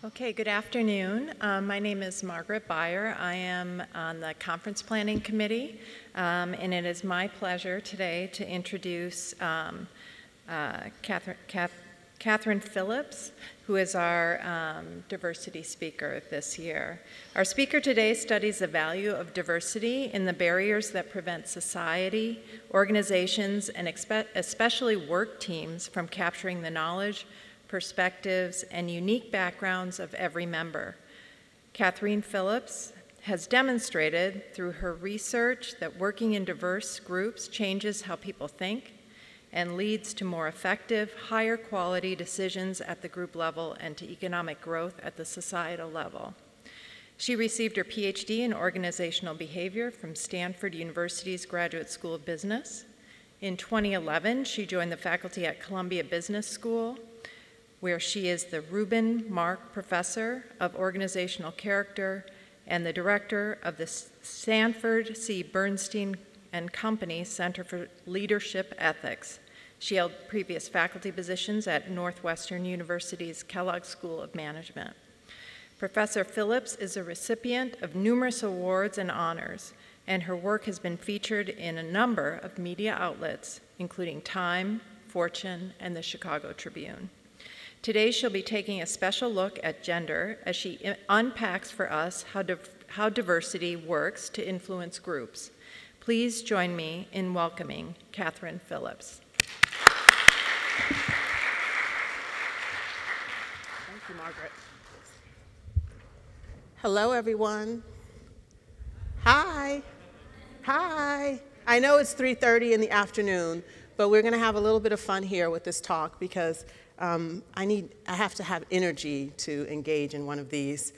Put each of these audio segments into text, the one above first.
Okay, good afternoon. My name is Margaret Beier. I am on the Conference Planning Committee, and it is my pleasure today to introduce Katherine Phillips, who is our diversity speaker this year. Our speaker today studies the value of diversity in the barriers that prevent society, organizations, and especially work teams from capturing the knowledge, perspectives, and unique backgrounds of every member. Katherine Phillips has demonstrated through her research that working in diverse groups changes how people think and leads to more effective, higher quality decisions at the group level and to economic growth at the societal level. She received her PhD in organizational behavior from Stanford University's Graduate School of Business. In 2011, she joined the faculty at Columbia Business School, where she is the Reuben Mark Professor of Organizational Character and the Director of the Sanford C. Bernstein and Company Center for Leadership Ethics. She held previous faculty positions at Northwestern University's Kellogg School of Management. Professor Phillips is a recipient of numerous awards and honors, and her work has been featured in a number of media outlets, including Time, Fortune, and the Chicago Tribune. Today, she'll be taking a special look at gender as she unpacks for us how diversity works to influence groups. Please join me in welcoming Katherine Phillips. Thank you, Margaret. Hello, everyone. Hi. Hi. I know it's 3:30 in the afternoon, but we're going to have a little bit of fun here with this talk because I have to have energy to engage in one of these.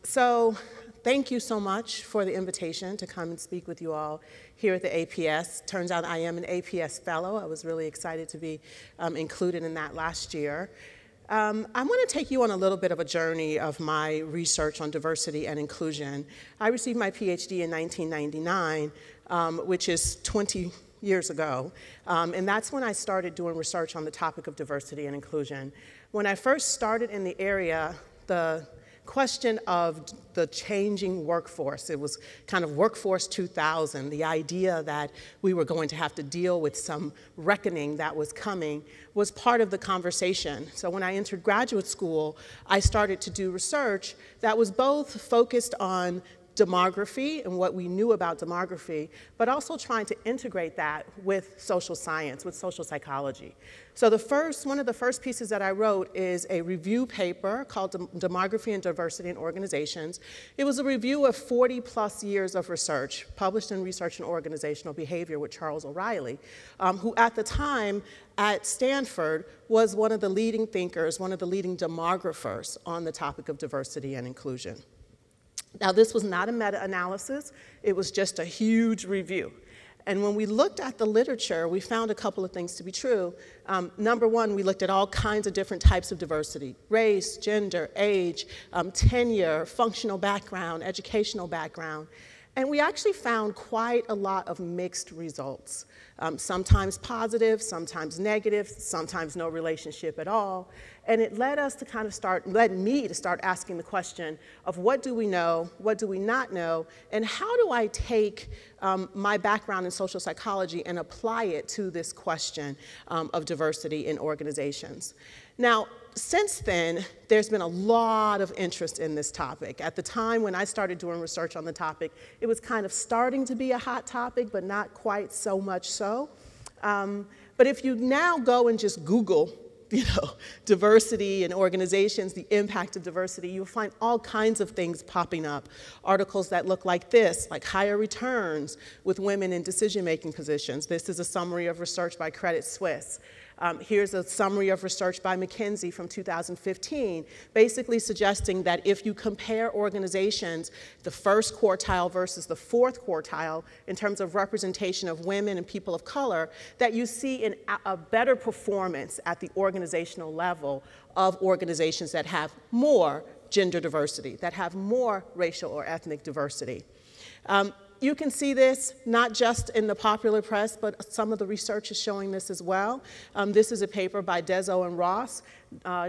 So thank you so much for the invitation to come and speak with you all here at the APS. Turns out I am an APS fellow. I was really excited to be included in that last year. I'm going to take you on a little bit of a journey of my research on diversity and inclusion. I received my PhD in 1999, which is 20 years ago, and that's when I started doing research on the topic of diversity and inclusion. When I first started in the area, the question of the changing workforce, it was kind of Workforce 2000, the idea that we were going to have to deal with some reckoning that was coming was part of the conversation. So when I entered graduate school, I started to do research that was both focused on demography and what we knew about demography, but also trying to integrate that with social science, with social psychology. So one of the first pieces that I wrote is a review paper called Demography and Diversity in Organizations. It was a review of 40+ years of research, published in Research and Organizational Behavior with Charles O'Reilly, who at the time at Stanford was one of the leading thinkers, one of the leading demographers on the topic of diversity and inclusion. Now, this was not a meta-analysis. It was just a huge review. And when we looked at the literature, we found a couple of things to be true. Number one, we looked at all kinds of different types of diversity: race, gender, age, tenure, functional background, educational background. And we actually found quite a lot of mixed results. Sometimes positive, sometimes negative, sometimes no relationship at all. And it led us to led me to start asking the question of what do we know, what do we not know, and how do I take my background in social psychology and apply it to this question of diversity in organizations. Now, since then, there's been a lot of interest in this topic. At the time when I started doing research on the topic, it was kind of starting to be a hot topic, but not quite so much so. But if you now go and just Google, diversity in organizations, the impact of diversity, you'll find all kinds of things popping up. Articles that look like this, like higher returns with women in decision-making positions. This is a summary of research by Credit Suisse. Here's a summary of research by McKinsey from 2015, basically suggesting that if you compare organizations, the first quartile versus the fourth quartile, in terms of representation of women and people of color, that you see a better performance at the organizational level of organizations that have more gender diversity, that have more racial or ethnic diversity. You can see this not just in the popular press, but some of the research is showing this as well. This is a paper by Dezo and Ross.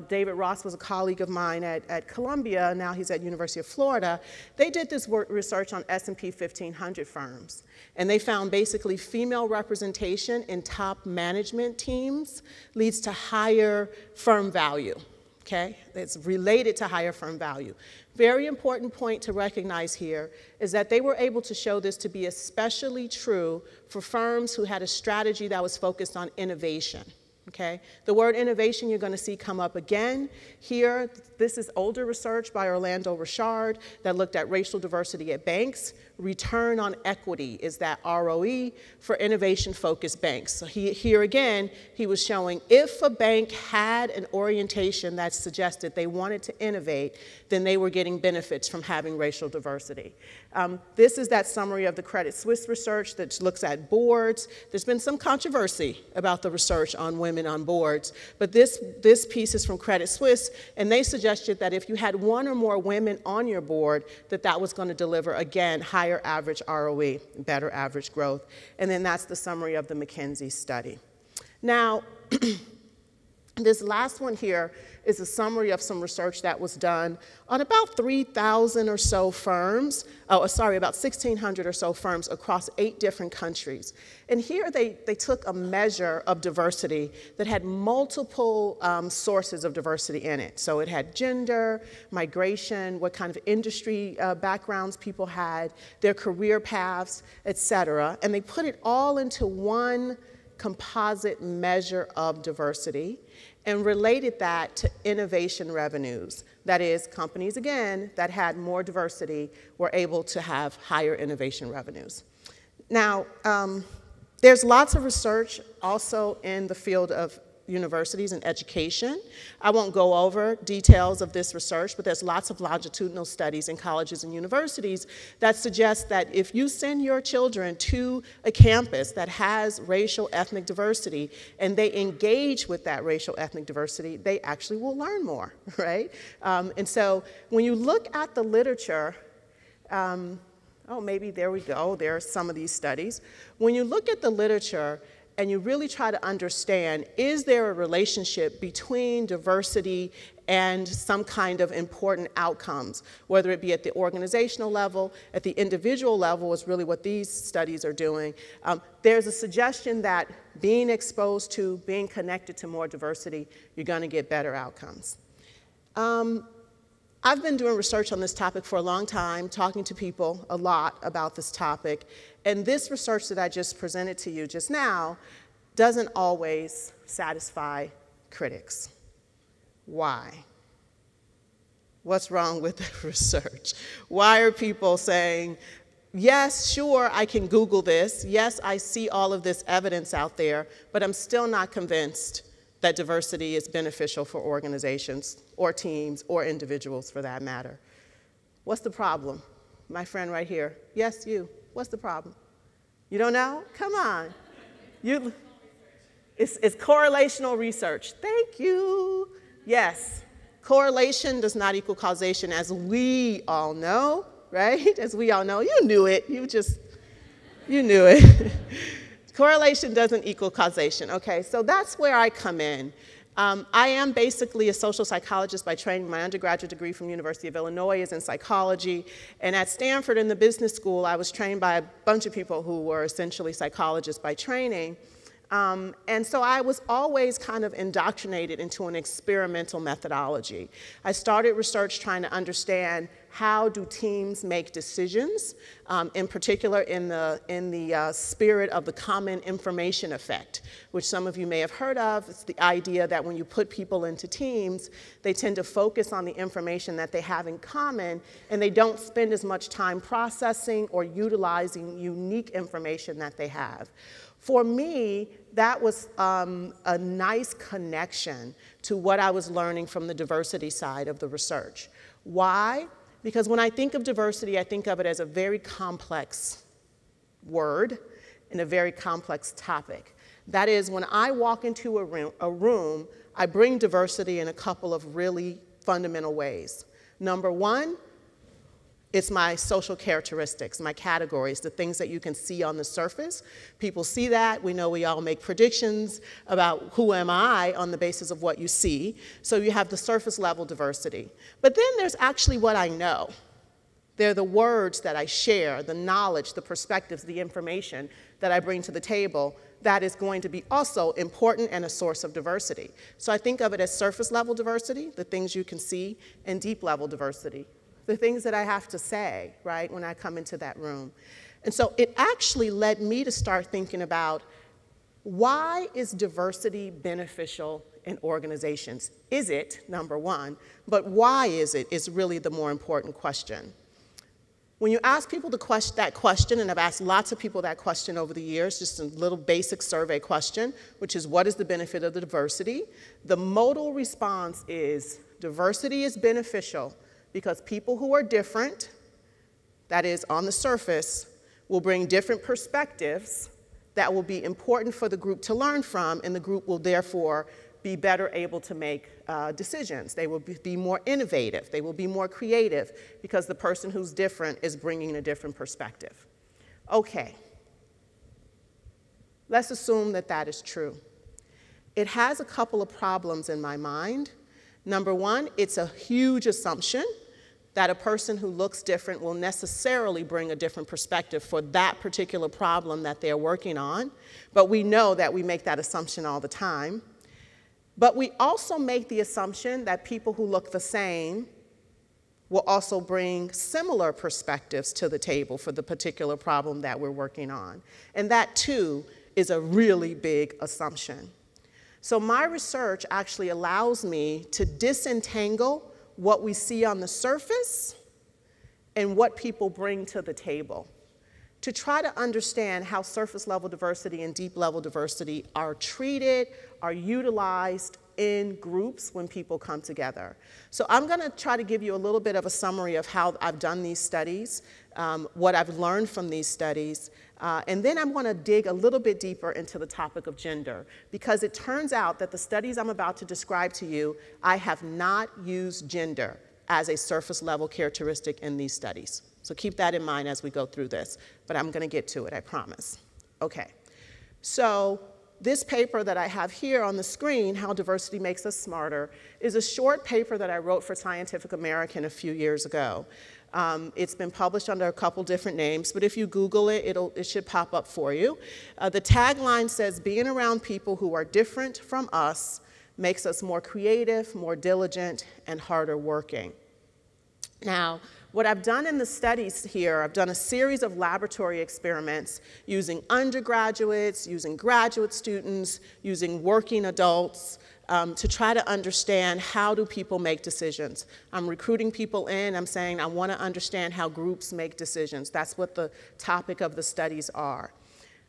David Ross was a colleague of mine at Columbia. Now he's at University of Florida. They did this research on S&P 1500 firms. And they found basically female representation in top management teams leads to higher firm value. Okay? It's related to higher firm value. Very important point to recognize here is that they were able to show this to be especially true for firms who had a strategy that was focused on innovation. Okay? The word innovation you're going to see come up again here. This is older research by Orlando Richard that looked at racial diversity at banks. Return on equity is that ROE for innovation-focused banks. So here again, he was showing if a bank had an orientation that suggested they wanted to innovate, then they were getting benefits from having racial diversity. This is that summary of the Credit Suisse research that looks at boards. There's been some controversy about the research on women on boards, but this piece is from Credit Suisse, and they suggested that if you had one or more women on your board, that was going to deliver, again, higher average ROE, better average growth. And then that's the summary of the McKinsey study. Now, this last one here is a summary of some research that was done on about 3,000 or so firms, about 1,600 or so firms across 8 different countries. And here they took a measure of diversity that had multiple sources of diversity in it. So it had gender, migration, what kind of industry backgrounds people had, their career paths, et cetera. And they put it all into one composite measure of diversity and related that to innovation revenues. That is, companies, again, that had more diversity were able to have higher innovation revenues. Now, there's lots of research also in the field of universities and education. I won't go over details of this research, but there's lots of longitudinal studies in colleges and universities that suggest that if you send your children to a campus that has racial ethnic diversity and they engage with that racial ethnic diversity, they actually will learn more, right? And so when you look at the literature, oh, maybe there we go, there are some of these studies. When you look at the literature, and you really try to understand, is there a relationship between diversity and some kind of important outcomes, whether it be at the organizational level, at the individual level is really what these studies are doing. There's a suggestion that being exposed to, being connected to more diversity, you're gonna get better outcomes. I've been doing research on this topic for a long time, talking to people a lot about this topic, and this research that I just presented to you just now doesn't always satisfy critics. Why? What's wrong with the research? Why are people saying, yes, sure, I can Google this, yes, I see all of this evidence out there, but I'm still not convinced that diversity is beneficial for organizations or teams or individuals for that matter? What's the problem? My friend right here. Yes, you. What's the problem? You don't know? Come on. It's correlational research. Thank you. Yes. Correlation does not equal causation, as we all know, right? As we all know. You knew it. You knew it. Correlation doesn't equal causation. Okay, so that's where I come in. I am basically a social psychologist by training. My undergraduate degree from University of Illinois is in psychology. And at Stanford in the business school, I was trained by a bunch of people who were essentially psychologists by training. And so I was always kind of indoctrinated into an experimental methodology. I started research trying to understand how do teams make decisions, in particular in the spirit of the common information effect, which some of you may have heard of. It's the idea that when you put people into teams, they tend to focus on the information that they have in common, and they don't spend as much time processing or utilizing unique information that they have. For me, that was a nice connection to what I was learning from the diversity side of the research. Why? Because when I think of diversity, I think of it as a very complex word and a very complex topic. That is, when I walk into a room, I bring diversity in a couple of really fundamental ways. Number one, It's my social characteristics, my categories, the things that you can see on the surface. People see that. We know we all make predictions about who am I on the basis of what you see. So you have the surface level diversity. But then there's actually what I know. They're the words that I share, the knowledge, the perspectives, the information that I bring to the table that is going to be also important and a source of diversity. So I think of it as surface level diversity, the things you can see, and deep level diversity, the things that I have to say, right, when I come into that room. And so it actually led me to start thinking about, why is diversity beneficial in organizations? Is it, number one, but why is it is really the more important question. When you ask people that question, and I've asked lots of people that question over the years, just a little basic survey question, which is, what is the benefit of the diversity? The modal response is, diversity is beneficial because people who are different, that is, on the surface, will bring different perspectives that will be important for the group to learn from, and the group will therefore be better able to make decisions. They will be more innovative. They will be more creative because the person who's different is bringing a different perspective. Okay. Let's assume that that is true. It has a couple of problems in my mind. Number one, it's a huge assumption that a person who looks different will necessarily bring a different perspective for that particular problem that they're working on. But we know that we make that assumption all the time. But we also make the assumption that people who look the same will also bring similar perspectives to the table for the particular problem that we're working on. And that, too, is a really big assumption. So my research actually allows me to disentangle what we see on the surface and what people bring to the table, to try to understand how surface level diversity and deep level diversity are treated, are utilized in groups when people come together. So I'm going to try to give you a little bit of a summary of how I've done these studies, what I've learned from these studies, and then I'm going to dig a little bit deeper into the topic of gender, because it turns out that the studies I'm about to describe to you, I have not used gender as a surface level characteristic in these studies. So keep that in mind as we go through this, but I'm going to get to it, I promise. Okay, so this paper that I have here on the screen, How Diversity Makes Us Smarter, is a short paper that I wrote for Scientific American a few years ago. It's been published under a couple different names, but if you Google it, it should pop up for you. The tagline says, being around people who are different from us makes us more creative, more diligent, and harder working. Now, what I've done in the studies here, I've done a series of laboratory experiments using undergraduates, using graduate students, using working adults, to try to understand, how do people make decisions. I'm recruiting people in, I'm saying I want to understand how groups make decisions. That's what the topic of the studies are.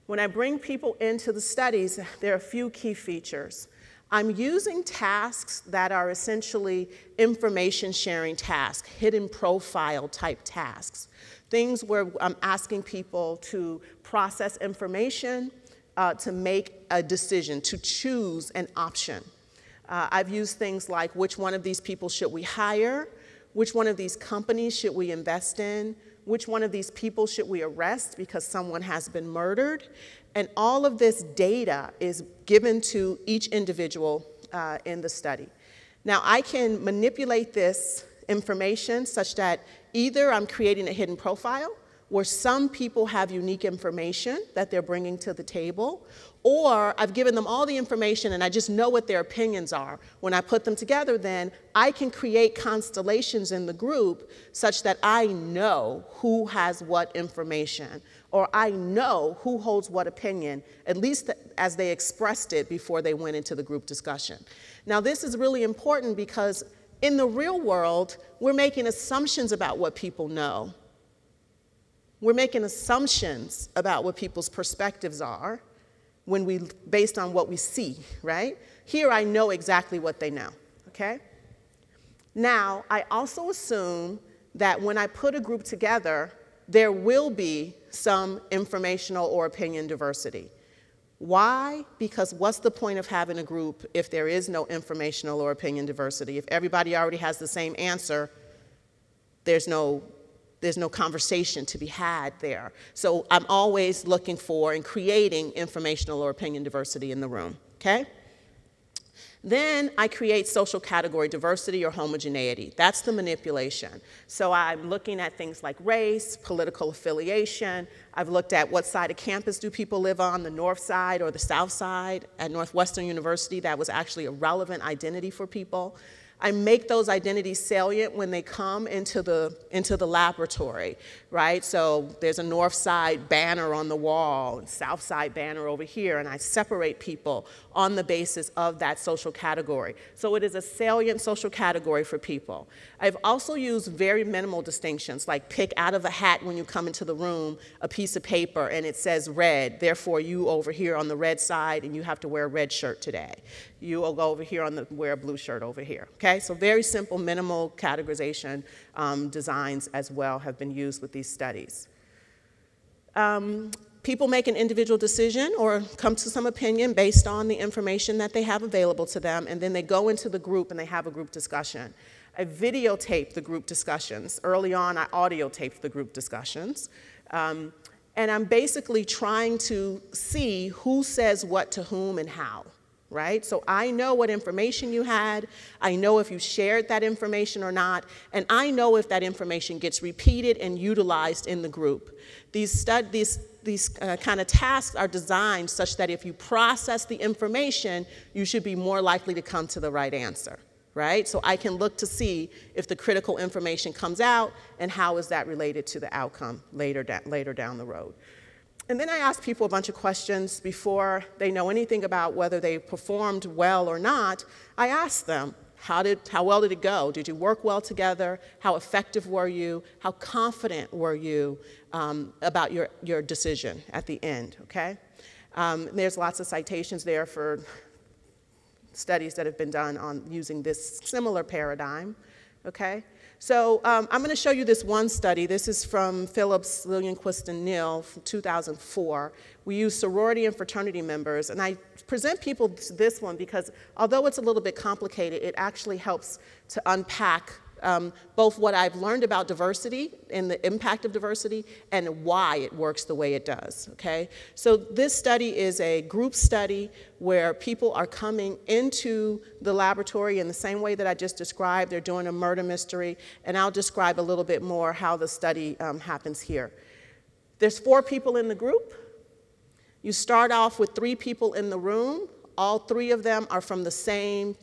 When I bring people into the studies, there are a few key features. I'm using tasks that are essentially information sharing tasks, hidden profile type tasks, things where I'm asking people to process information, to make a decision, to choose an option. I've used things like, which one of these people should we hire? Which one of these companies should we invest in? Which one of these people should we arrest because someone has been murdered? And all of this data is given to each individual in the study. Now, I can manipulate this information such that either I'm creating a hidden profile, where some people have unique information that they're bringing to the table, or I've given them all the information and I just know what their opinions are. When I put them together, then I can create constellations in the group such that I know who has what information, or I know who holds what opinion, at least as they expressed it before they went into the group discussion. Now, this is really important because in the real world, we're making assumptions about what people know. We're making assumptions about what people's perspectives are based on what we see, right? Here I know exactly what they know, okay? Now, I also assume that when I put a group together, there will be some informational or opinion diversity. Why? Because what's the point of having a group if there is no informational or opinion diversity? If everybody already has the same answer, there's no there's no conversation to be had there. So I'm always looking for and creating informational or opinion diversity in the room, okay? Then I create social category diversity or homogeneity. That's the manipulation. So I'm looking at things like race, political affiliation. I've looked at what side of campus do people live on, the north side or the south side. At Northwestern University, that was actually a relevant identity for people. I make those identities salient when they come into the laboratory, right? So there's a north side banner on the wall, and south side banner over here, and I separate people on the basis of that social category. So it is a salient social category for people. I've also used very minimal distinctions, like pick out of a hat when you come into the room a piece of paper and it says red, therefore you over here on the red side and you have to wear a red shirt today. You will go over here wear a blue shirt over here, okay? So very simple, minimal categorization designs as well have been used with these studies. People make an individual decision or come to some opinion based on the information that they have available to them, and then they go into the group and they have a group discussion. I videotape the group discussions. Early on, I audio taped the group discussions. And I'm basically trying to see who says what to whom and how, right? So I know what information you had, I know if you shared that information or not, and I know if that information gets repeated and utilized in the group. These kind of tasks are designed such that if you process the information, you should be more likely to come to the right answer, right? So I can look to see if the critical information comes out and how is that related to the outcome later down the road. And then I ask people a bunch of questions before they know anything about whether they performed well or not. I ask them, how well did it go? Did you work well together? How effective were you? How confident were you about your decision at the end, okay? There's lots of citations there for studies that have been done on using this similar paradigm, okay? So I'm going to show you this one study. This is from Phillips, Lillianquist, and Neal from 2004. We use sorority and fraternity members, and I present people to this one because although it's a little bit complicated, it actually helps to unpack both what I've learned about diversity and the impact of diversity and why it works the way it does, okay? So this study is a group study where people are coming into the laboratory in the same way that I just described. They're doing a murder mystery, and I'll describe a little bit more how the study happens here. There's 4 people in the group. You start off with 3 people in the room. All 3 of them are from the same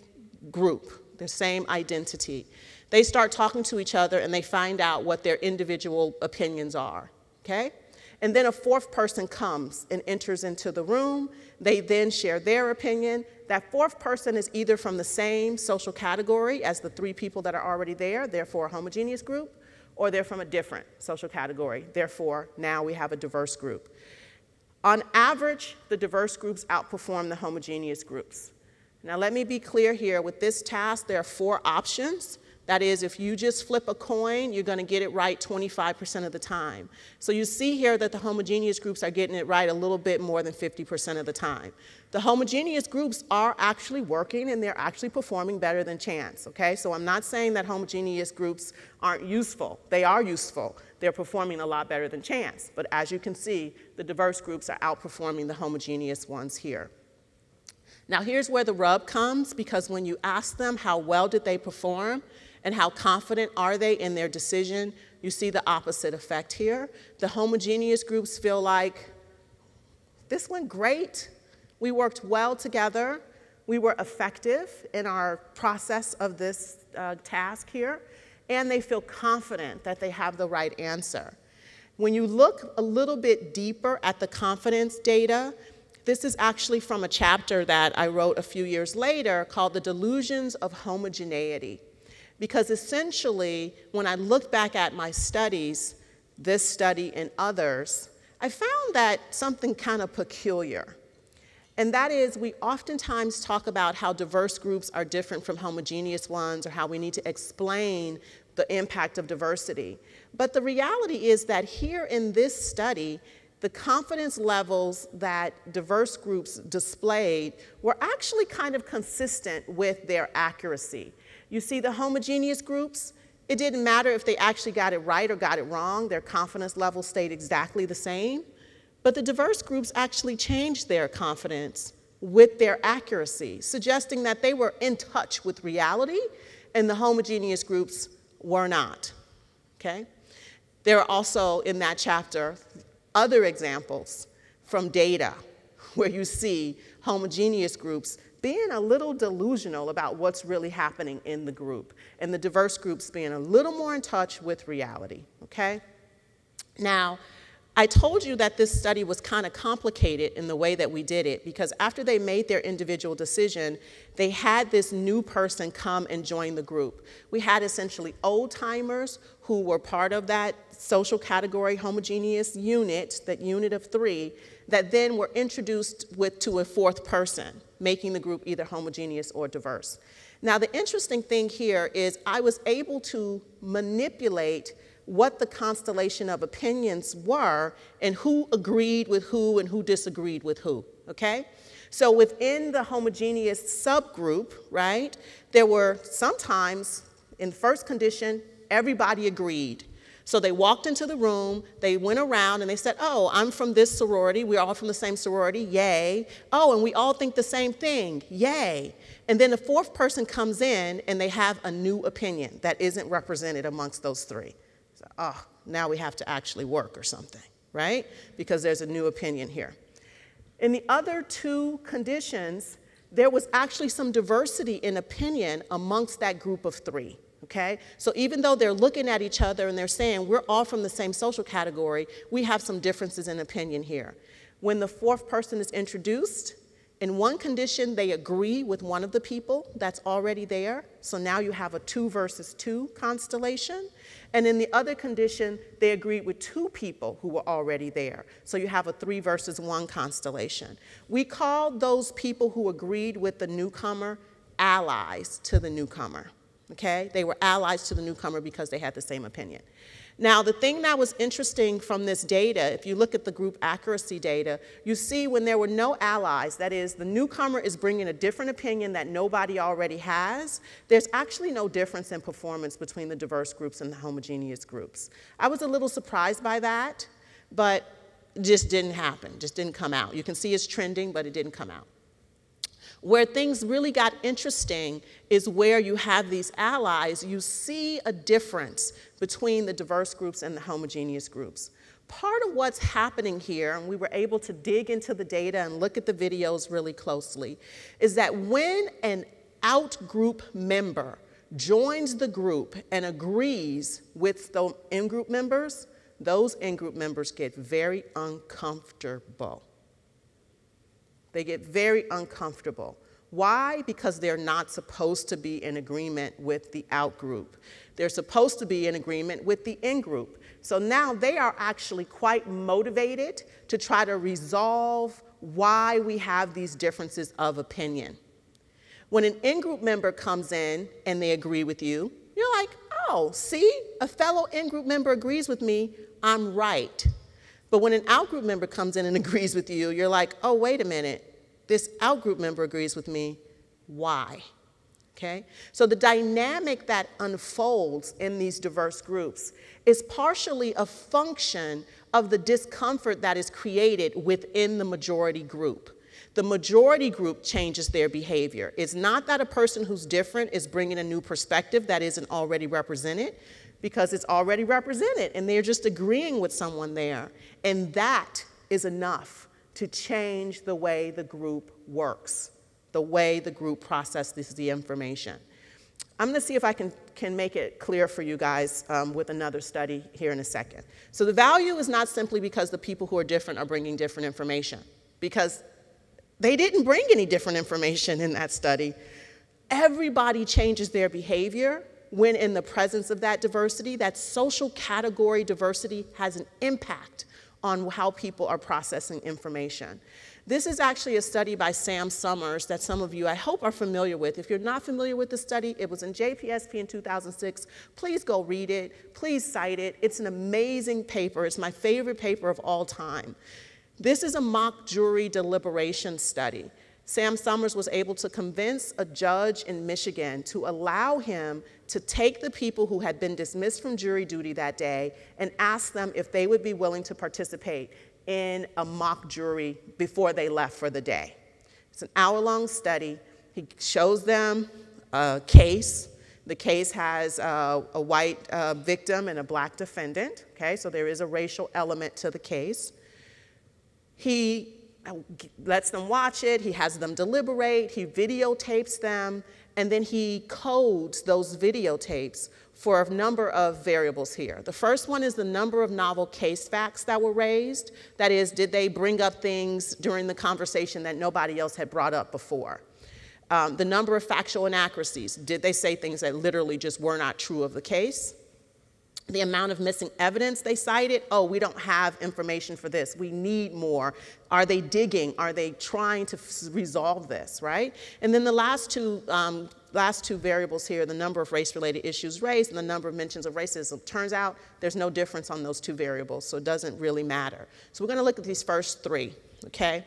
group, the same identity. They start talking to each other and they find out what their individual opinions are, okay? And then a 4th person comes and enters into the room. They then share their opinion. That 4th person is either from the same social category as the 3 people that are already there, therefore a homogeneous group, or they're from a different social category, therefore now we have a diverse group. On average, the diverse groups outperform the homogeneous groups. Now let me be clear here, with this task there are 4 options. That is, if you just flip a coin, you're going to get it right 25% of the time. So you see here that the homogeneous groups are getting it right a little bit more than 50% of the time. The homogeneous groups are actually working and they're actually performing better than chance, okay? So I'm not saying that homogeneous groups aren't useful. They are useful. They're performing a lot better than chance. But as you can see, the diverse groups are outperforming the homogeneous ones here. Now here's where the rub comes, because when you ask them how well did they perform, and how confident are they in their decision, you see the opposite effect here. The homogeneous groups feel like, this went great. We worked well together. We were effective in our process of this task here. And they feel confident that they have the right answer. When you look a little bit deeper at the confidence data, this is actually from a chapter that I wrote a few years later called The Delusions of Homogeneity. Because essentially, when I look back at my studies, this study and others, I found that something kind of peculiar. And that is, we oftentimes talk about how diverse groups are different from homogeneous ones, or how we need to explain the impact of diversity. But the reality is that here in this study, the confidence levels that diverse groups displayed were actually kind of consistent with their accuracy. You see the homogeneous groups, It didn't matter if they actually got it right or got it wrong. Their confidence level stayed exactly the same. But the diverse groups actually changed their confidence with their accuracy, suggesting that they were in touch with reality and the homogeneous groups were not, okay? There are also, in that chapter, other examples from data where you see homogeneous groups being a little delusional about what's really happening in the group, and the diverse groups being a little more in touch with reality, okay? Now, I told you that this study was kind of complicated in the way that we did it, because after they made their individual decision, they had this new person come and join the group. We had essentially old-timers who were part of that social category homogeneous unit, that unit of 3, that then were introduced to a 4th person, making the group either homogeneous or diverse. Now, the interesting thing here is I was able to manipulate what the constellation of opinions were and who agreed with who and who disagreed with who, okay? So within the homogeneous subgroup, right, there were sometimes, in the first condition, everybody agreed. So they walked into the room, they went around and they said, oh, I'm from this sorority, we're all from the same sorority, yay. Oh, and we all think the same thing, yay. And then the 4th person comes in and they have a new opinion that isn't represented amongst those 3. So, oh, now we have to actually work or something, right? Because there's a new opinion here. In the other 2 conditions, there was actually some diversity in opinion amongst that group of 3, okay? So even though they're looking at each other and they're saying, we're all from the same social category, we have some differences in opinion here. When the 4th person is introduced, in one condition, they agree with one of the people that's already there. So now you have a 2 versus 2 constellation. And in the other condition, they agreed with 2 people who were already there. So you have a 3 versus 1 constellation. We called those people who agreed with the newcomer allies to the newcomer, okay? They were allies to the newcomer because they had the same opinion. Now, the thing that was interesting from this data, if you look at the group accuracy data, you see when there were no allies, that is, the newcomer is bringing a different opinion that nobody already has, there's actually no difference in performance between the diverse groups and the homogeneous groups. I was a little surprised by that, but it just didn't happen, just didn't come out. You can see it's trending, but it didn't come out. Where things really got interesting is where you have these allies, you see a difference between the diverse groups and the homogeneous groups. Part of what's happening here, and we were able to dig into the data and look at the videos really closely, is that when an out-group member joins the group and agrees with the in-group members, those in-group members get very uncomfortable. They get very uncomfortable. Why? Because they're not supposed to be in agreement with the out-group. They're supposed to be in agreement with the in-group. So now they are actually quite motivated to try to resolve why we have these differences of opinion. When an in-group member comes in and they agree with you, you're like, oh, see, a fellow in-group member agrees with me, I'm right. But when an out-group member comes in and agrees with you, you're like, oh, wait a minute, this out-group member agrees with me, why? Okay? So the dynamic that unfolds in these diverse groups is partially a function of the discomfort that is created within the majority group. The majority group changes their behavior. It's not that a person who's different is bringing a new perspective that isn't already represented, because it's already represented and they're just agreeing with someone there. And that is enough to change the way the group works, the way the group processes the information. I'm going to see if I can make it clear for you guys with another study here in a second. So the value is not simply because the people who are different are bringing different information, because they didn't bring any different information in that study. Everybody changes their behavior when in the presence of that diversity. That social category diversity has an impact on how people are processing information. This is actually a study by Sam Summers that some of you, I hope, are familiar with. If you're not familiar with the study, it was in JPSP in 2006. Please go read it. Please cite it. It's an amazing paper. It's my favorite paper of all time. This is a mock jury deliberation study. Sam Summers was able to convince a judge in Michigan to allow him to take the people who had been dismissed from jury duty that day and ask them if they would be willing to participate in a mock jury before they left for the day. It's an hour-long study. He shows them a case. The case has a white victim and a black defendant, okay? So there is a racial element to the case. He lets them watch it. He has them deliberate. He videotapes them. And then he codes those videotapes for a number of variables here. The first one is the number of novel case facts that were raised. That is, did they bring up things during the conversation that nobody else had brought up before? The number of factual inaccuracies. Did they say things that literally just were not true of the case? The amount of missing evidence they cited. Oh, we don't have information for this. We need more. Are they digging? Are they trying to resolve this, right? And then the last two variables here, the number of race-related issues raised and the number of mentions of racism. Turns out there's no difference on those two variables, so it doesn't really matter. So we're going to look at these first three, okay?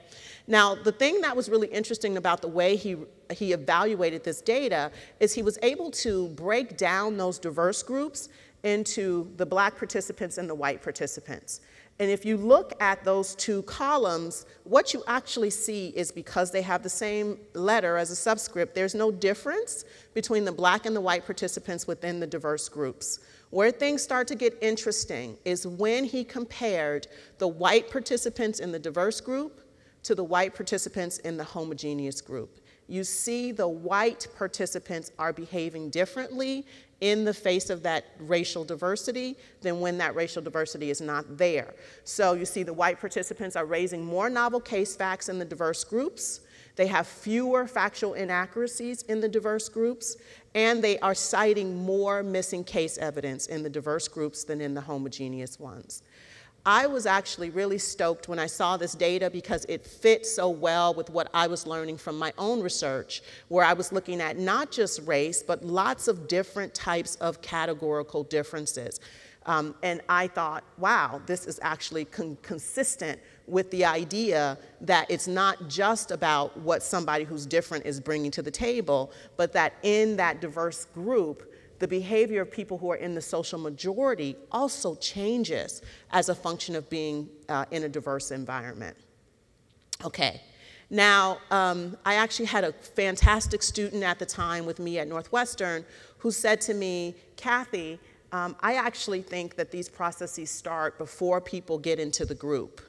Now, the thing that was really interesting about the way he evaluated this data is he was able to break down those diverse groups into the black participants and the white participants. And if you look at those two columns, what you actually see is because they have the same letter as a subscript, there's no difference between the black and the white participants within the diverse groups. Where things start to get interesting is when he compared the white participants in the diverse group to the white participants in the homogeneous group. You see the white participants are behaving differently in the face of that racial diversity than when that racial diversity is not there. So you see the white participants are raising more novel case facts in the diverse groups. They have fewer factual inaccuracies in the diverse groups, and they are citing more missing case evidence in the diverse groups than in the homogeneous ones. I was actually really stoked when I saw this data because it fit so well with what I was learning from my own research, where I was looking at not just race, but lots of different types of categorical differences. And I thought, wow, this is actually consistent with the idea that it's not just about what somebody who's different is bringing to the table, but that in that diverse group, the behavior of people who are in the social majority also changes as a function of being in a diverse environment. Okay, now I actually had a fantastic student at the time with me at Northwestern who said to me, Kathy, I actually think that these processes start before people get into the group,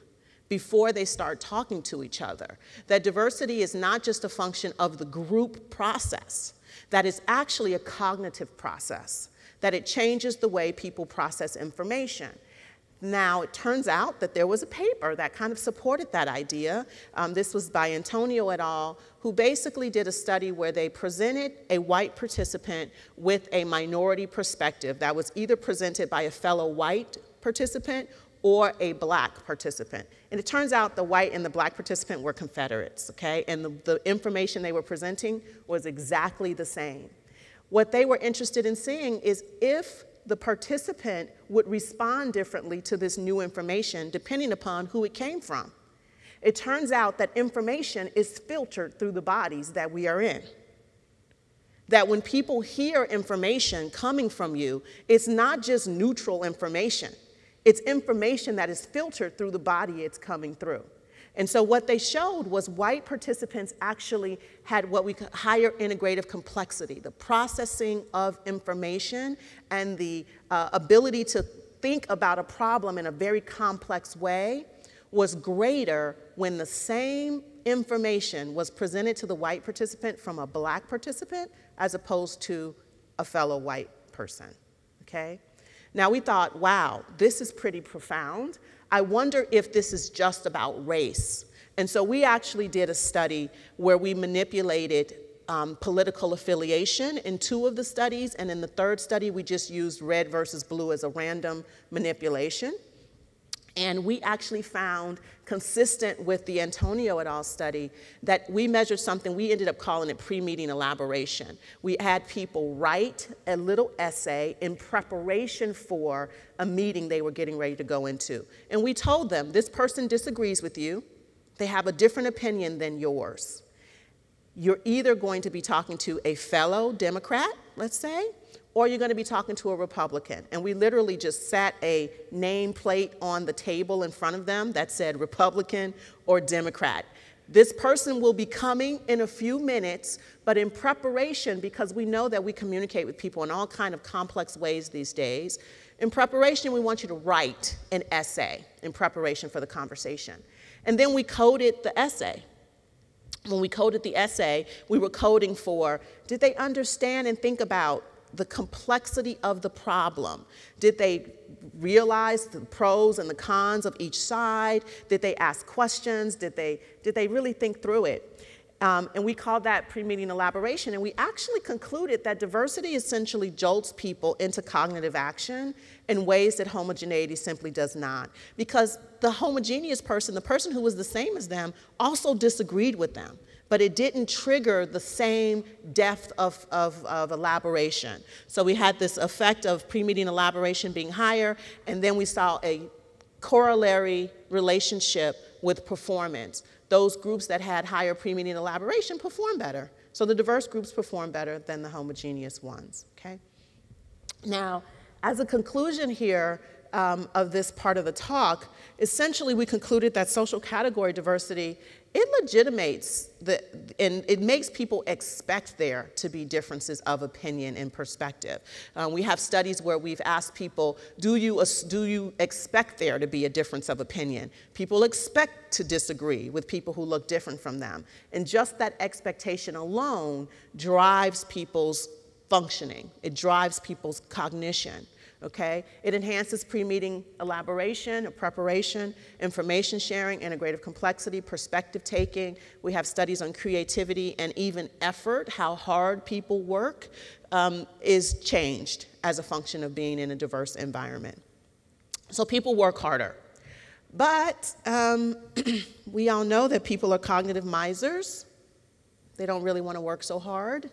before they start talking to each other. That diversity is not just a function of the group process, that is actually a cognitive process, that it changes the way people process information. Now, it turns out that there was a paper that kind of supported that idea. This was by Antonio et al., who basically did a study where they presented a white participant with a minority perspective that was either presented by a fellow white participant or a black participant. And it turns out the white and the black participant were Confederates, okay? And the information they were presenting was exactly the same. What they were interested in seeing is if the participant would respond differently to this new information depending upon who it came from. It turns out that information is filtered through the bodies that we are in. That when people hear information coming from you, it's not just neutral information. It's information that is filtered through the body it's coming through. And so what they showed was white participants actually had what we call higher integrative complexity, the processing of information and the ability to think about a problem in a very complex way was greater when the same information was presented to the white participant from a black participant as opposed to a fellow white person, okay? Now we thought, wow, this is pretty profound. I wonder if this is just about race. And so we actually did a study where we manipulated political affiliation in 2 of the studies, and in the 3rd study we just used red versus blue as a random manipulation. And we actually found, consistent with the Antonio et al. Study, that we measured something, we ended up calling it pre-meeting elaboration. We had people write a little essay in preparation for a meeting they were getting ready to go into. And we told them, this person disagrees with you, they have a different opinion than yours. You're either going to be talking to a fellow Democrat, let's say, or you're going to be talking to a Republican. And we literally just sat a nameplate on the table in front of them that said Republican or Democrat. This person will be coming in a few minutes, but in preparation, because we know that we communicate with people in all kinds of complex ways these days, in preparation, we want you to write an essay in preparation for the conversation. And then we coded the essay. When we coded the essay, we were coding for, did they understand and think about the complexity of the problem? Did they realize the pros and the cons of each side? Did they ask questions? Did they really think through it? And we called that pre-meeting elaboration, and we actually concluded that diversity essentially jolts people into cognitive action in ways that homogeneity simply does not. Because the homogeneous person, the person who was the same as them, also disagreed with them, but it didn't trigger the same depth of elaboration. So we had this effect of pre-meeting elaboration being higher, and then we saw a corollary relationship with performance. Those groups that had higher pre-meeting elaboration perform better. So the diverse groups perform better than the homogeneous ones, okay? Now, as a conclusion here of this part of the talk, essentially we concluded that social category diversity, it legitimates and it makes people expect there to be differences of opinion and perspective. We have studies where we've asked people, do you expect there to be a difference of opinion? People expect to disagree with people who look different from them. And just that expectation alone drives people's functioning. It drives people's cognition. Okay? It enhances pre-meeting elaboration, preparation, information sharing, integrative complexity, perspective taking. We have studies on creativity and even effort, how hard people work is changed as a function of being in a diverse environment. So people work harder. But we all know that people are cognitive misers. They don't really want to work so hard.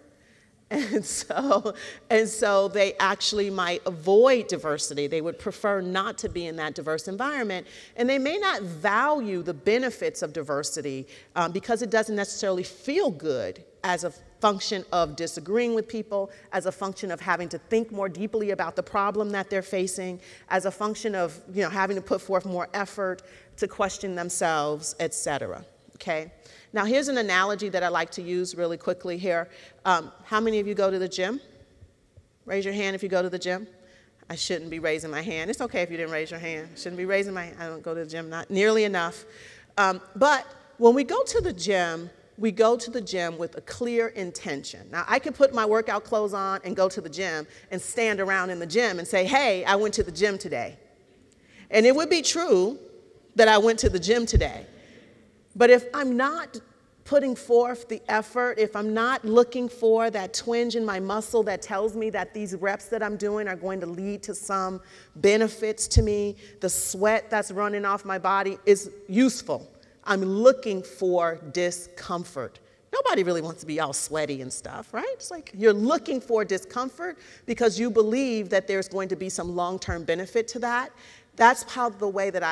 And so they actually might avoid diversity. They would prefer not to be in that diverse environment. And they may not value the benefits of diversity because it doesn't necessarily feel good as a function of disagreeing with people, as a function of having to think more deeply about the problem that they're facing, as a function of having to put forth more effort to question themselves, et cetera. Okay? Now, here's an analogy that I like to use really quickly here. How many of you go to the gym? Raise your hand if you go to the gym. I shouldn't be raising my hand. It's okay if you didn't raise your hand. Shouldn't be raising my hand. I don't go to the gym, not nearly enough. But when we go to the gym, we go to the gym with a clear intention. Now, I can put my workout clothes on and go to the gym and stand around in the gym and say, hey, I went to the gym today. And it would be true that I went to the gym today. But if I'm not putting forth the effort, if I'm not looking for that twinge in my muscle that tells me that these reps that I'm doing are going to lead to some benefits to me, the sweat that's running off my body is useful. I'm looking for discomfort. Nobody really wants to be all sweaty and stuff, right? It's like you're looking for discomfort because you believe that there's going to be some long-term benefit to that. That's how the way that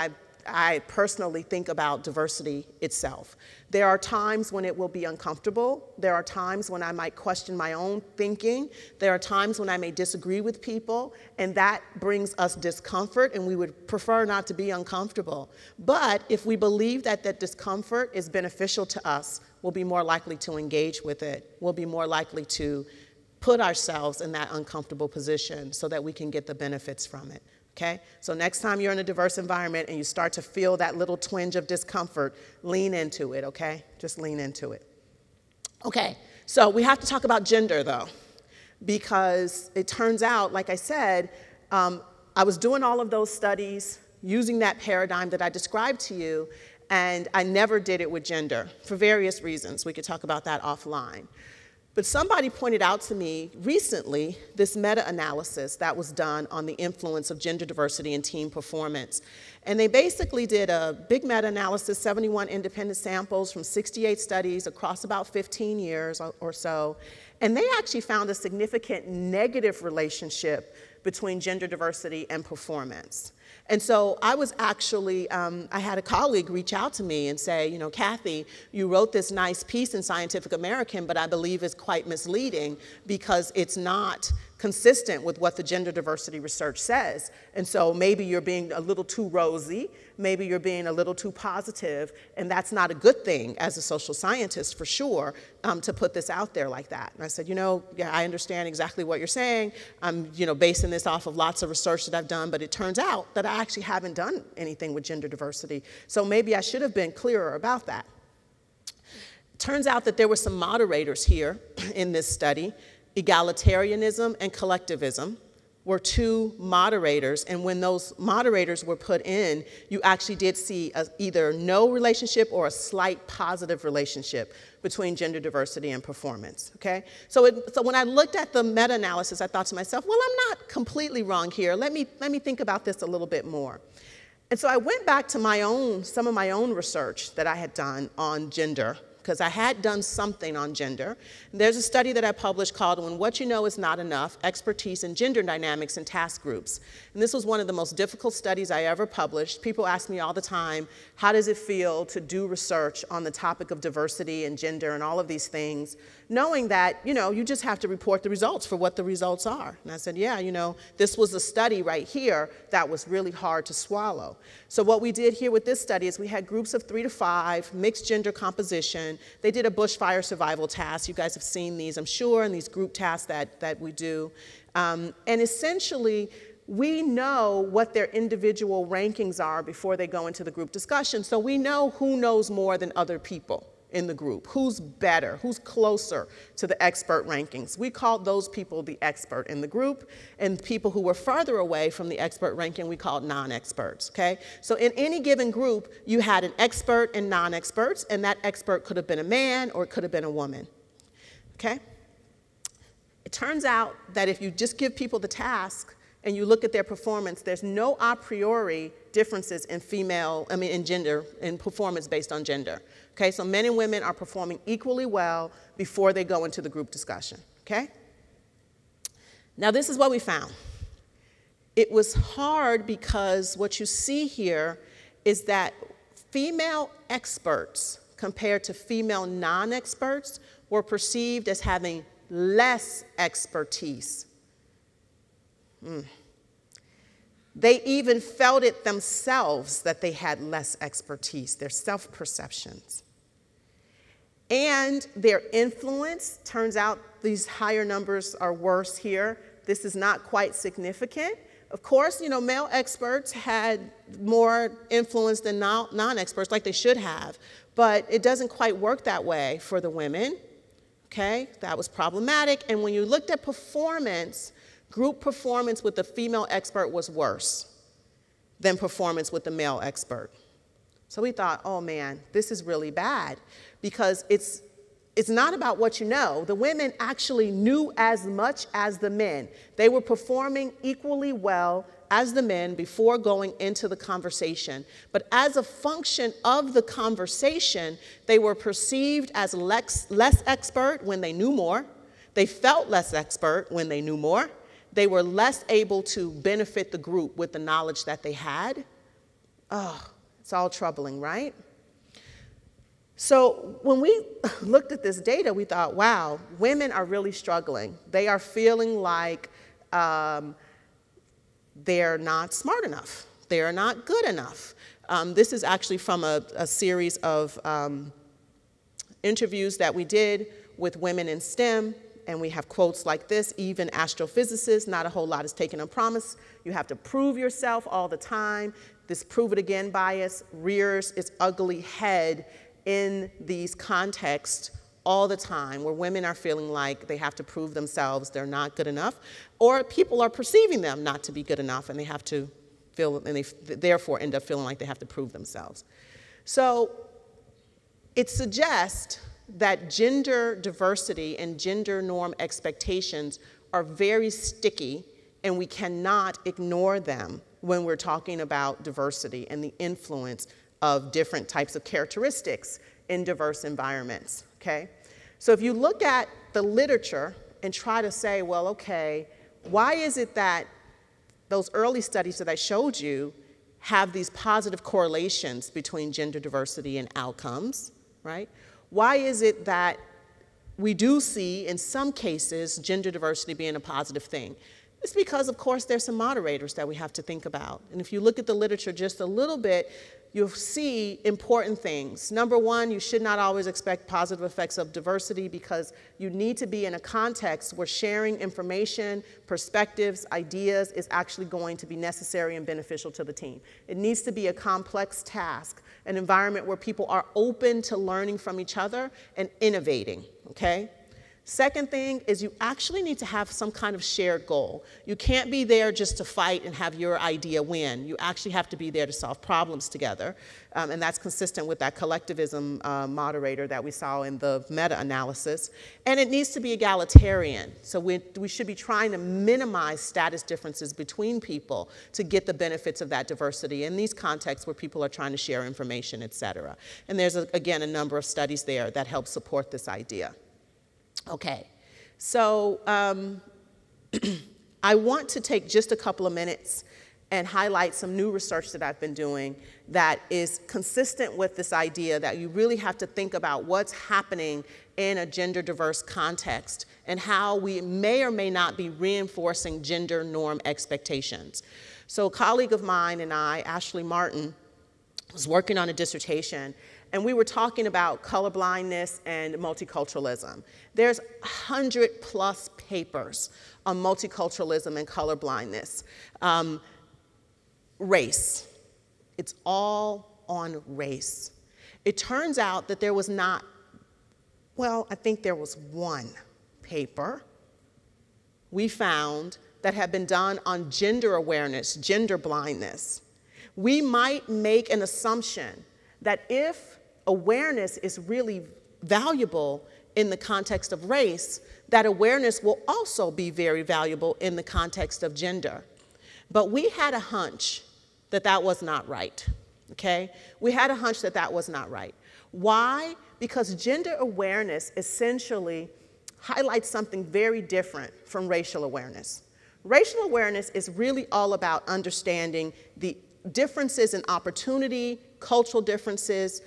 I personally think about diversity itself. There are times when it will be uncomfortable. There are times when I might question my own thinking. There are times when I may disagree with people, and that brings us discomfort, and we would prefer not to be uncomfortable. But if we believe that that discomfort is beneficial to us, we'll be more likely to engage with it. We'll be more likely to put ourselves in that uncomfortable position so that we can get the benefits from it. Okay? So next time you're in a diverse environment and you start to feel that little twinge of discomfort, lean into it, okay? Just lean into it. Okay, so we have to talk about gender, though, because it turns out, like I said, I was doing all of those studies using that paradigm that I described to you, and I never did it with gender for various reasons. We could talk about that offline. But somebody pointed out to me recently this meta-analysis that was done on the influence of gender diversity in team performance. And they basically did a big meta-analysis, 71 independent samples from 68 studies across about 15 years or so. And they actually found a significant negative relationship between gender diversity and performance. And so I was actually, I had a colleague reach out to me and say, you know, Kathy, you wrote this nice piece in Scientific American, but I believe it's quite misleading because it's not consistent with what the gender diversity research says. And so maybe you're being a little too rosy, maybe you're being a little too positive, and that's not a good thing as a social scientist, for sure, to put this out there like that. And I said, you know, yeah, I understand exactly what you're saying. I'm, you know, basing this off of lots of research that I've done, but it turns out that I actually haven't done anything with gender diversity. So maybe I should have been clearer about that. Turns out that there were some moderators here in this study. Egalitarianism and collectivism were two moderators, and when those moderators were put in, you actually did see either no relationship or a slight positive relationship between gender diversity and performance, okay? So when I looked at the meta-analysis, I thought to myself, well, I'm not completely wrong here. Let me think about this a little bit more. And so I went back to some of my own research that I had done on gender, because I had done something on gender. There's a study that I published called When What You Know Is Not Enough, Expertise in Gender Dynamics and Task Groups. And this was one of the most difficult studies I ever published. People ask me all the time, how does it feel to do research on the topic of diversity and gender and all of these things, knowing that, you know, you just have to report the results for what the results are. And I said, yeah, you know, this was a study right here that was really hard to swallow. So what we did here with this study is we had groups of 3 to 5, mixed gender composition. They did a bushfire survival task. You guys have seen these, I'm sure, and these group tasks that we do. And essentially, we know what their individual rankings are before they go into the group discussion. So we know who knows more than other people in the group, who's better, who's closer to the expert rankings. We called those people the expert in the group, and people who were farther away from the expert ranking we called non-experts, okay? So in any given group, you had an expert and non-experts, and that expert could have been a man or it could have been a woman, okay? It turns out that if you just give people the task and you look at their performance, there's no a priori differences in in gender, in performance based on gender. Okay, so men and women are performing equally well before they go into the group discussion, okay? Now this is what we found. It was hard because what you see here is that female experts compared to female non-experts were perceived as having less expertise. They even felt it themselves that they had less expertise, their self-perceptions. And their influence, turns out these higher numbers are worse here. This is not quite significant. Of course, you know, male experts had more influence than non-experts, like they should have, but it doesn't quite work that way for the women, okay? That was problematic. And when you looked at performance, group performance with the female expert was worse than performance with the male expert. So we thought, oh man, this is really bad, because it's not about what you know. The women actually knew as much as the men. They were performing equally well as the men before going into the conversation. But as a function of the conversation, they were perceived as less expert when they knew more. They felt less expert when they knew more. They were less able to benefit the group with the knowledge that they had. Oh, it's all troubling, right? So when we looked at this data, we thought, wow, women are really struggling. They are feeling like they're not smart enough. They're not good enough. This is actually from a series of interviews that we did with women in STEM. And we have quotes like this: even astrophysicists, not a whole lot is taken on promise. You have to prove yourself all the time. This prove it again bias rears its ugly head in these contexts all the time, where women are feeling like they have to prove themselves, they're not good enough, or people are perceiving them not to be good enough, and they have to feel, and they therefore end up feeling like they have to prove themselves. So it suggests that gender diversity and gender norm expectations are very sticky, and we cannot ignore them when we're talking about diversity and the influence of different types of characteristics in diverse environments, okay? So if you look at the literature and try to say, well, okay, why is it that those early studies that I showed you have these positive correlations between gender diversity and outcomes, right? Why is it that we do see, in some cases, gender diversity being a positive thing? It's because, of course, there's some moderators that we have to think about. And if you look at the literature just a little bit, you'll see important things. Number one, you should not always expect positive effects of diversity because you need to be in a context where sharing information, perspectives, ideas is actually going to be necessary and beneficial to the team. It needs to be a complex task, an environment where people are open to learning from each other and innovating, okay? Second thing is you actually need to have some kind of shared goal. You can't be there just to fight and have your idea win. You actually have to be there to solve problems together. And that's consistent with that collectivism moderator that we saw in the meta-analysis. And it needs to be egalitarian. So we should be trying to minimize status differences between people to get the benefits of that diversity in these contexts where people are trying to share information, et cetera. And there's, again, a number of studies there that help support this idea. Okay, so I want to take just a couple of minutes and highlight some new research that I've been doing that is consistent with this idea that you really have to think about what's happening in a gender diverse context and how we may or may not be reinforcing gender norm expectations. So a colleague of mine and I, Ashley Martin, was working on a dissertation, and we were talking about colorblindness and multiculturalism. There's 100+ papers on multiculturalism and colorblindness. Race. It's all on race. It turns out that there was not, well, I think there was one paper we found that had been done on gender awareness, gender blindness. We might make an assumption that if awareness is really valuable in the context of race, that awareness will also be very valuable in the context of gender. But we had a hunch that that was not right, okay? We had a hunch that that was not right. Why? Because gender awareness essentially highlights something very different from racial awareness. Racial awareness is really all about understanding the differences in opportunity, cultural differences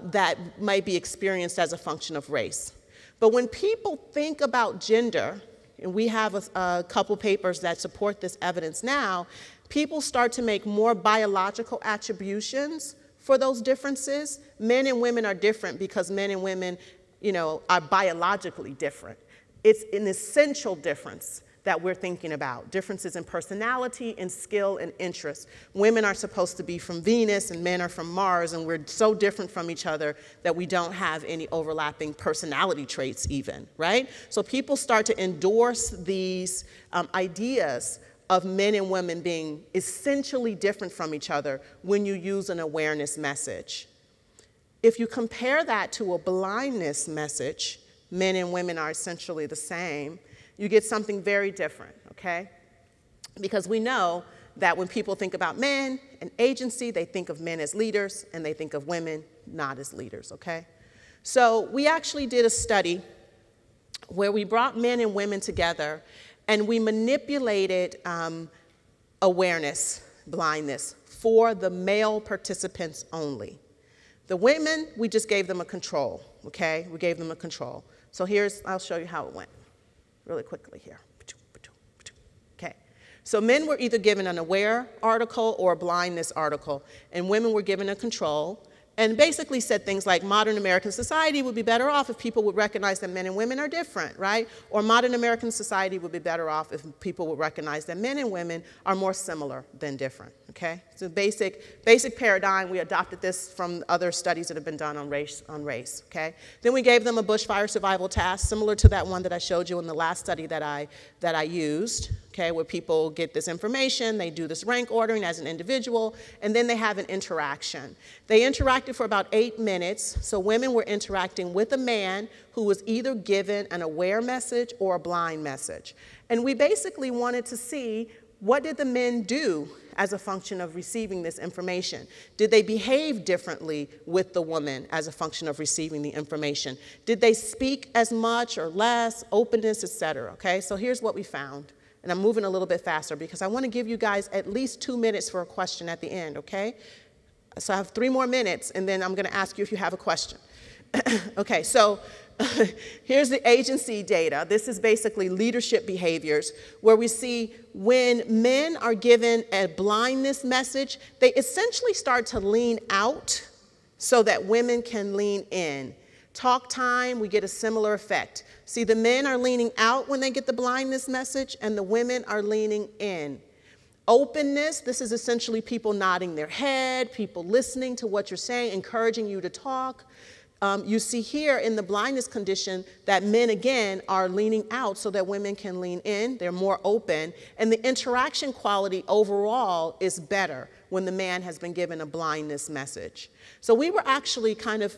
that might be experienced as a function of race. But when people think about gender, and we have a couple papers that support this evidence now, people start to make more biological attributions for those differences. Men and women are different because men and women, are biologically different. It's an essential difference that we're thinking about, differences in personality and skill and interest. Women are supposed to be from Venus and men are from Mars, and we're so different from each other that we don't have any overlapping personality traits even, right? So people start to endorse these ideas of men and women being essentially different from each other when you use an awareness message. If you compare that to a blindness message, men and women are essentially the same, you get something very different, okay? Because we know that when people think about men and agency, they think of men as leaders and they think of women not as leaders, okay? So we actually did a study where we brought men and women together and we manipulated awareness, blindness, for the male participants only. The women, we just gave them a control, okay? We gave them a control. So I'll show you how it went really quickly here. Okay, so men were either given an aware article or a blindness article, and women were given a control, and basically said things like modern American society would be better off if people would recognize that men and women are different, right? Or modern American society would be better off if people would recognize that men and women are more similar than different, okay? So basic paradigm, we adopted this from other studies that have been done on race, okay? Then we gave them a bushfire survival task, similar to that one that I showed you in the last study that I used, okay, where people get this information, they do this rank ordering as an individual, and then they have an interaction. They interacted for about 8 minutes, so women were interacting with a man who was either given an aware message or a blind message. And we basically wanted to see, what did the men do as a function of receiving this information? Did they behave differently with the woman as a function of receiving the information? Did they speak as much or less, openness, et cetera, okay? So here's what we found. And I'm moving a little bit faster because I want to give you guys at least 2 minutes for a question at the end, okay? So I have 3 more minutes, and then I'm going to ask you if you have a question. Okay, so here's the agency data. This is basically leadership behaviors, where we see when men are given a blindness message, they essentially start to lean out so that women can lean in. Talk time, we get a similar effect. See, the men are leaning out when they get the blindness message, and the women are leaning in. Openness, this is essentially people nodding their head, people listening to what you're saying, encouraging you to talk. You see here in the blindness condition that men, again, are leaning out so that women can lean in. They're more open. And the interaction quality overall is better when the man has been given a blindness message. So we were actually kind of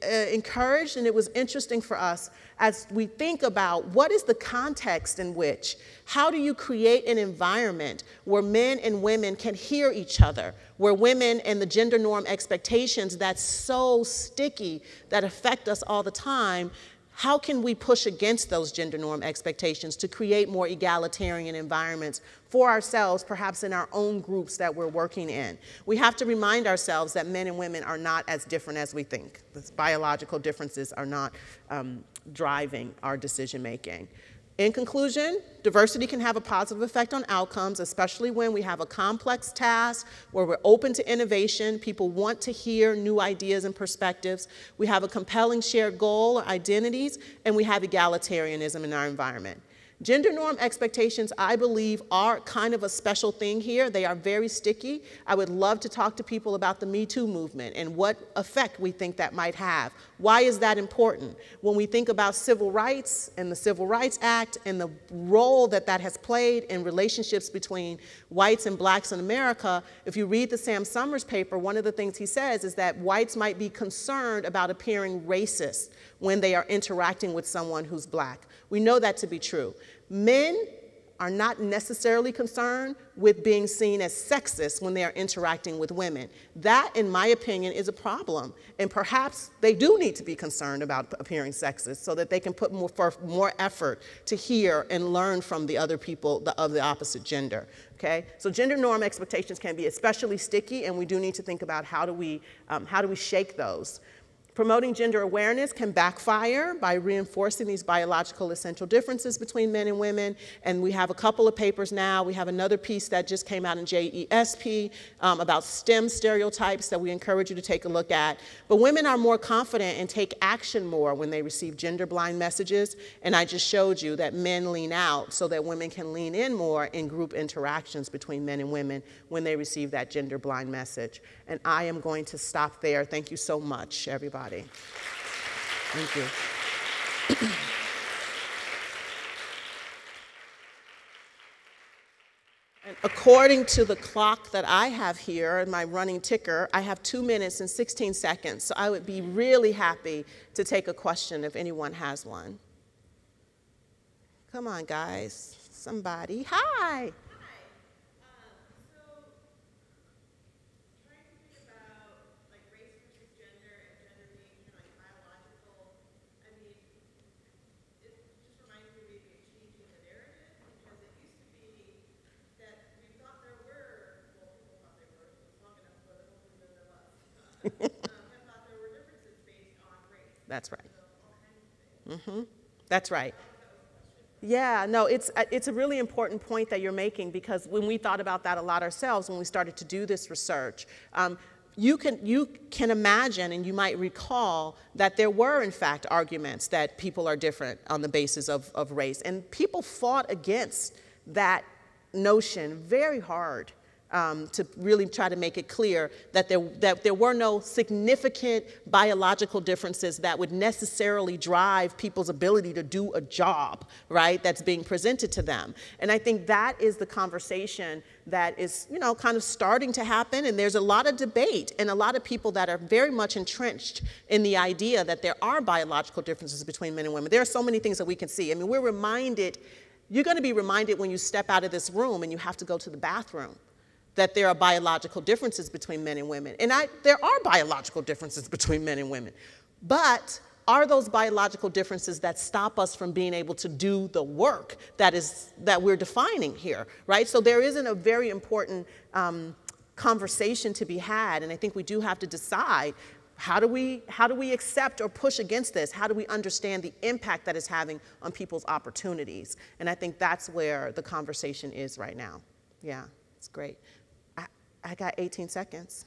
encouraged, and it was interesting for us as we think about what is the context in which, how do you create an environment where men and women can hear each other, where women and the gender norm expectations that's so sticky, that affect us all the time, how can we push against those gender norm expectations to create more egalitarian environments for ourselves, perhaps in our own groups that we're working in? We have to remind ourselves that men and women are not as different as we think. These biological differences are not driving our decision making. In conclusion, diversity can have a positive effect on outcomes, especially when we have a complex task where we're open to innovation, people want to hear new ideas and perspectives, we have a compelling shared goal or identities, and we have egalitarianism in our environment. Gender norm expectations, I believe, are kind of a special thing here. They are very sticky. I would love to talk to people about the Me Too movement and what effect we think that might have. Why is that important? When we think about civil rights and the Civil Rights Act and the role that that has played in relationships between whites and blacks in America, if you read the Sam Summers paper, one of the things he says is that whites might be concerned about appearing racist when they are interacting with someone who's black. We know that to be true. Men are not necessarily concerned with being seen as sexist when they are interacting with women. That, in my opinion, is a problem. And perhaps they do need to be concerned about appearing sexist so that they can put more effort to hear and learn from the other people of the opposite gender. Okay? So gender norm expectations can be especially sticky, and we do need to think about how do we shake those. Promoting gender awareness can backfire by reinforcing these biological essential differences between men and women. And we have a couple of papers now. We have another piece that just came out in JESP about STEM stereotypes that we encourage you to take a look at. But women are more confident and take action more when they receive gender blind messages. And I just showed you that men lean out so that women can lean in more in group interactions between men and women when they receive that gender blind message. And I am going to stop there. Thank you so much, everybody. Thank you. And according to the clock that I have here and my running ticker, I have 2 minutes and 16 seconds. So I would be really happy to take a question if anyone has one. Come on, guys. Somebody. Hi. That's right. Mm-hmm. That's right. Yeah, no, it's a really important point that you're making, because when we thought about that a lot ourselves when we started to do this research, you can imagine, and you might recall, that there were, in fact, arguments that people are different on the basis of race. And people fought against that notion very hard. To really try to make it clear that there were no significant biological differences that would necessarily drive people's ability to do a job, right, that's being presented to them. And I think that is the conversation that is, kind of starting to happen, and there's a lot of debate and a lot of people that are very much entrenched in the idea that there are biological differences between men and women. There are so many things that we can see. I mean, we're reminded, you're going to be reminded when you step out of this room and you have to go to the bathroom, that there are biological differences between men and women. And there are biological differences between men and women. But are those biological differences that stop us from being able to do the work that we're defining here, right? So there isn't a very important conversation to be had, and I think we do have to decide, how do we accept or push against this? How do we understand the impact that it's having on people's opportunities? And I think that's where the conversation is right now. Yeah, it's great. I got 18 seconds.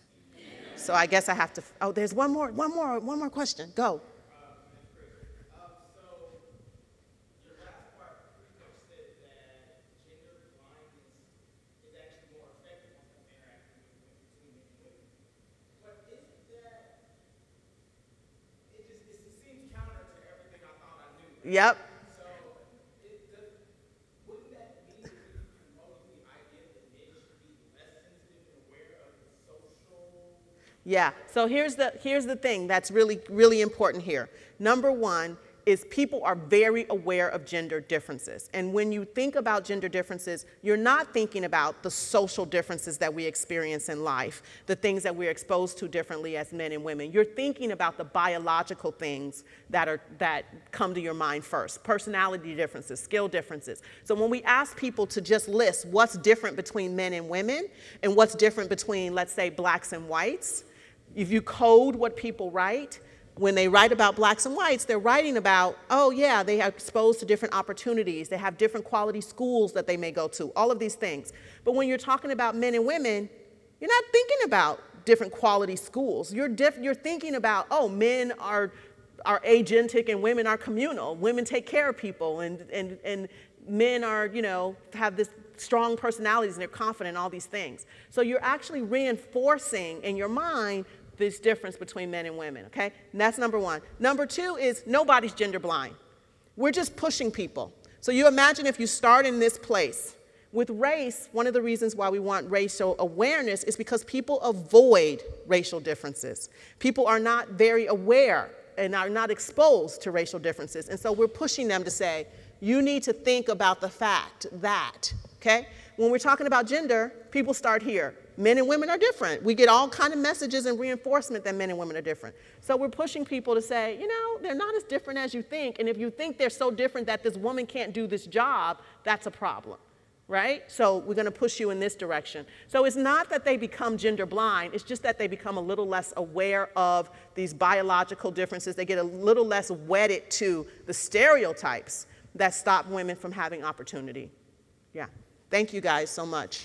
So I guess I have to, oh, there's one more question. Go. Yep. So, wouldn't that mean that we can promote the idea that men should be less sensitive and aware of the social? Yeah. So here's the thing that's really, really important here. Number one is people are very aware of gender differences. And when you think about gender differences, you're not thinking about the social differences that we experience in life, the things that we're exposed to differently as men and women. You're thinking about the biological things that come to your mind first: personality differences, skill differences. So when we ask people to just list what's different between men and women and what's different between, let's say, blacks and whites, if you code what people write, when they write about blacks and whites, they're writing about, oh yeah, they are exposed to different opportunities, they have different quality schools that they may go to, all of these things. But when you're talking about men and women, you're not thinking about different quality schools. You're thinking about, oh, men are agentic and women are communal. Women take care of people, and men are, have this strong personalities and they're confident, all these things. So you're actually reinforcing in your mind this difference between men and women, okay? And that's number one. Number two is nobody's gender blind. We're just pushing people. So you imagine if you start in this place. With race, one of the reasons why we want racial awareness is because people avoid racial differences. People are not very aware and are not exposed to racial differences. And so we're pushing them to say, you need to think about the fact that, okay? When we're talking about gender, people start here. Men and women are different. We get all kinds of messages and reinforcement that men and women are different. So we're pushing people to say, they're not as different as you think. And if you think they're so different that this woman can't do this job, that's a problem, right? So we're going to push you in this direction. So it's not that they become gender blind. It's just that they become a little less aware of these biological differences. They get a little less wedded to the stereotypes that stop women from having opportunity. Yeah. Thank you guys so much.